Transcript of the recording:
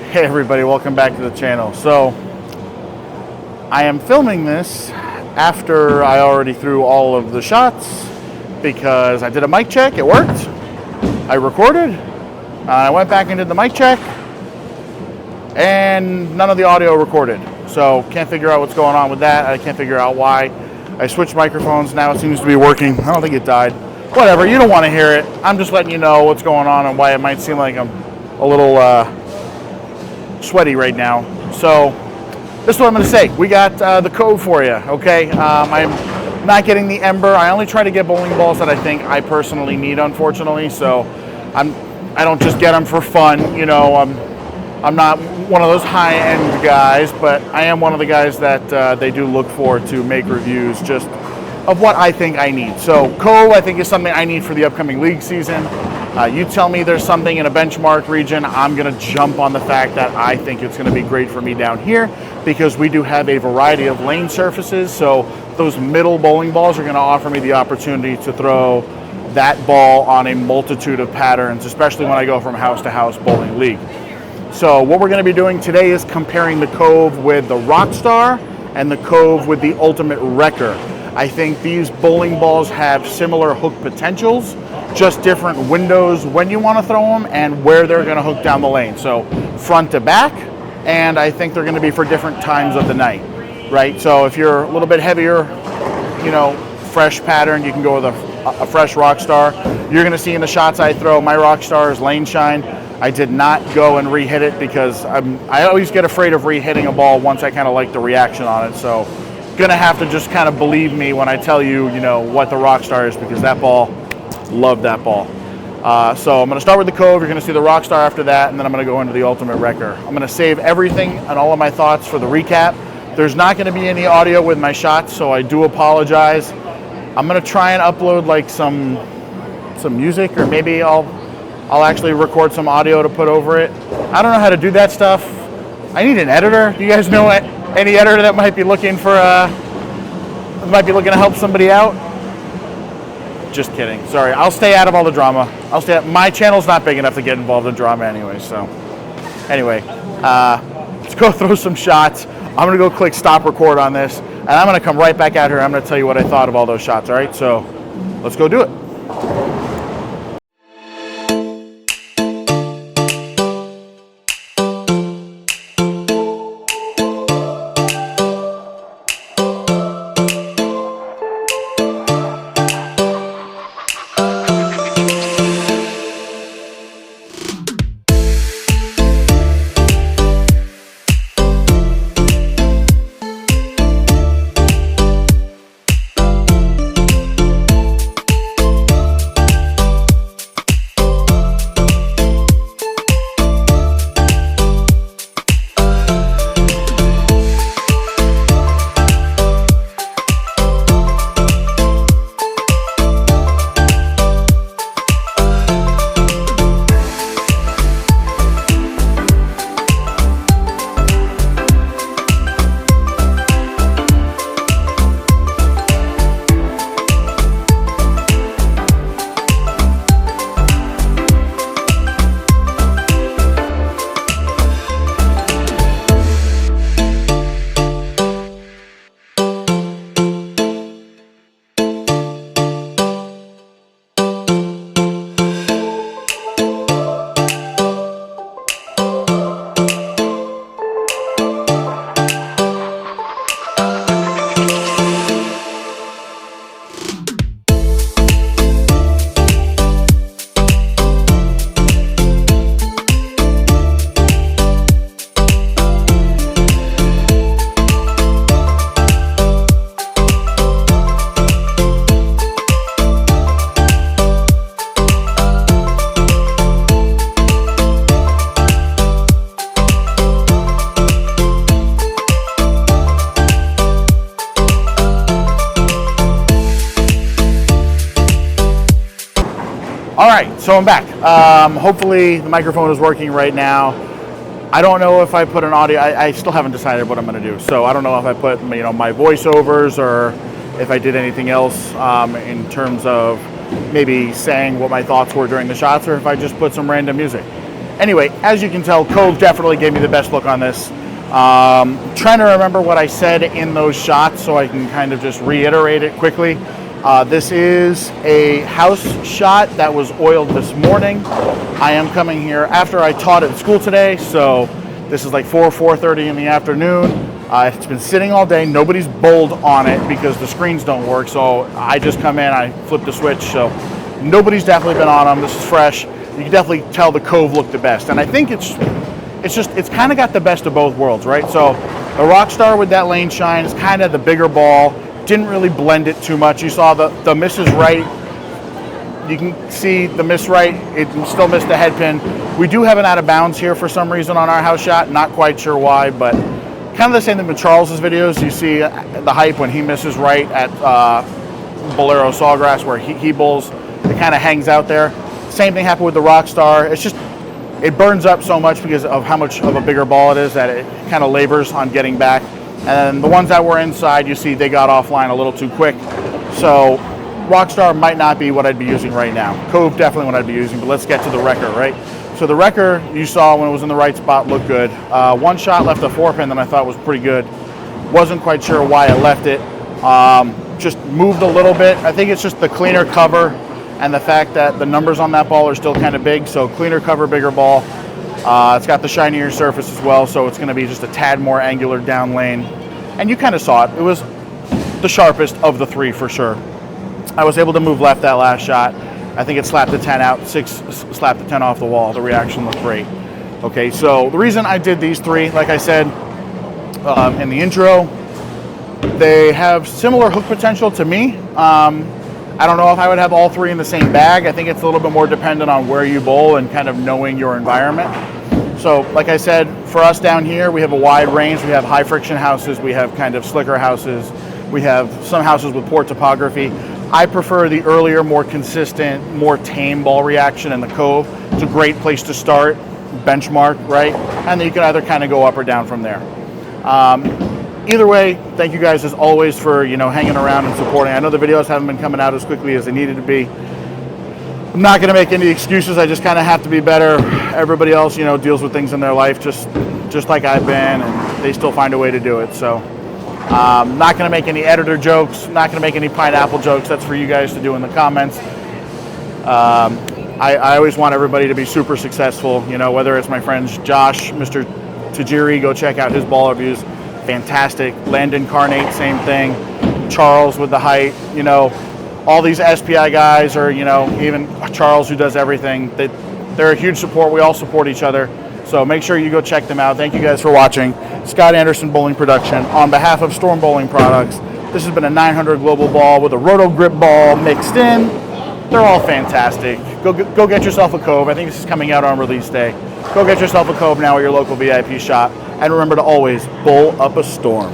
Hey everybody, welcome back to the channel. So I am filming this after I already threw all of the shots because I did a mic check, it worked. I recorded, I went back and did the mic check, and none of the audio recorded. So can't figure out what's going on with that. I can't figure out why. I switched microphones, now it seems to be working. I don't think it died. Whatever, you don't want to hear it. I'm just letting you know what's going on and why it might seem like I'm a little sweaty right now. So this is what I'm going to say. We got the Cove for you, okay? I'm not getting the Ember. I only try to get bowling balls that I think I personally need, unfortunately. So I don't just get them for fun. You know, I'm not one of those high-end guys, but I am one of the guys that they do look for to make reviews just of what I think I need. So Cove, I think, is something I need for the upcoming league season. You tell me there's something in a benchmark region, I'm going to jump on the fact that I think it's going to be great for me down here because we do have a variety of lane surfaces. So those middle bowling balls are going to offer me the opportunity to throw that ball on a multitude of patterns, especially when I go from house to house bowling league. So what we're going to be doing today is comparing the Cove with the Rockstar and the Cove with the Ultimate Wrecker. I think these bowling balls have similar hook potentials, just different windows when you want to throw them and where they're going to hook down the lane. So front to back, and I think they're going to be for different times of the night, right? So if you're a little bit heavier, you know, fresh pattern, you can go with a fresh Rockstar. You're going to see in the shots I throw, my Rockstar is lane shine. I did not go and re-hit it because I always get afraid of re-hitting a ball once I kind of like the reaction on it. So gonna have to just kind of believe me when I tell you, you know, what the Rockstar is, because that ball, love that ball. So I'm gonna start with the Cove, you're gonna see the Rockstar after that, and then I'm gonna go into the Ultimate Wrecker. I'm gonna save everything and all of my thoughts for the recap. There's not gonna be any audio with my shots, so I do apologize. I'm gonna try and upload like some music, or maybe I'll actually record some audio to put over it. I don't know how to do that stuff. I need an editor. Do you guys know any editor that might be looking for to help somebody out? Just kidding. Sorry. I'll stay out of all the drama. My channel's not big enough to get involved in drama anyway. So anyway, let's go throw some shots. I'm gonna go click stop record on this, and I'm gonna come right back out here. I'm gonna tell you what I thought of all those shots. All right. So let's go do it. All right, so I'm back. Hopefully the microphone is working right now. I don't know if I put an audio, I still haven't decided what I'm gonna do. So I don't know if I put, you know, my voiceovers or if I did anything else in terms of maybe saying what my thoughts were during the shots, or if I just put some random music. Anyway, as you can tell, Cove definitely gave me the best look on this. Trying to remember what I said in those shots so I can kind of just reiterate it quickly. This is a house shot that was oiled this morning. I am coming here after I taught at school today, so this is like 4:30 in the afternoon. It's been sitting all day. Nobody's bowled on it because the screens don't work, so I just come in, I flip the switch, so nobody's definitely been on them. This is fresh. You can definitely tell the Cove looked the best, and I think it's kind of got the best of both worlds, right? So the Rockstar with that lane shine is kind of the bigger ball. Didn't really blend it too much. You saw the miss is right. You can see the miss right. It still missed the head pin. We do have an out of bounds here for some reason on our house shot. Not quite sure why, but kind of the same thing with Charles's videos. You see the hype when he misses right at Bolero Sawgrass where he bowls. It kind of hangs out there. Same thing happened with the Rockstar. It's just, it burns up so much because of how much of a bigger ball it is that it kind of labors on getting back. And the ones that were inside, you see they got offline a little too quick. So Rockstar might not be what I'd be using right now. Cove definitely what I'd be using, but let's get to the wrecker, right? So the wrecker you saw when it was in the right spot looked good. One shot left a 4-pin that I thought was pretty good. Wasn't quite sure why I left it. Just moved a little bit. I think it's just the cleaner cover and the fact that the numbers on that ball are still kind of big. So cleaner cover, bigger ball. It's got the shinier surface as well, so it's going to be just a tad more angular down lane. And you kind of saw it. It was the sharpest of the three for sure. I was able to move left that last shot. I think it slapped the 10 out, 6 slapped the 10 off the wall. The reaction looked great. Okay, so the reason I did these three, like I said in the intro, they have similar hook potential to me. I don't know if I would have all three in the same bag. I think it's a little bit more dependent on where you bowl and kind of knowing your environment. So like I said, for us down here, we have a wide range. We have high friction houses. We have kind of slicker houses. We have some houses with poor topography. I prefer the earlier, more consistent, more tame ball reaction in the Cove. It's a great place to start, benchmark, right? And then you can either kind of go up or down from there. Either way, thank you guys as always for hanging around and supporting. I know the videos haven't been coming out as quickly as they needed to be. I'm not going to make any excuses. I just kind of have to be better. Everybody else, deals with things in their life just like I've been, and they still find a way to do it. So, not going to make any editor jokes. Not going to make any pineapple jokes. That's for you guys to do in the comments. I always want everybody to be super successful. Whether it's my friends Josh, Mr. Tajiri, go check out his ball reviews. Fantastic. Landon Carnate, same thing. Charles with the height, all these SPI guys, or even Charles who does everything. They're a huge support. We all support each other. So make sure you go check them out. Thank you guys for watching. Scott Anderson Bowling Production. On behalf of Storm Bowling Products, this has been a 900 global ball with a roto grip ball mixed in. They're all fantastic. Go get yourself a Cove. I think this is coming out on release day. Go get yourself a Cove now at your local VIP shop. And remember to always bowl up a storm.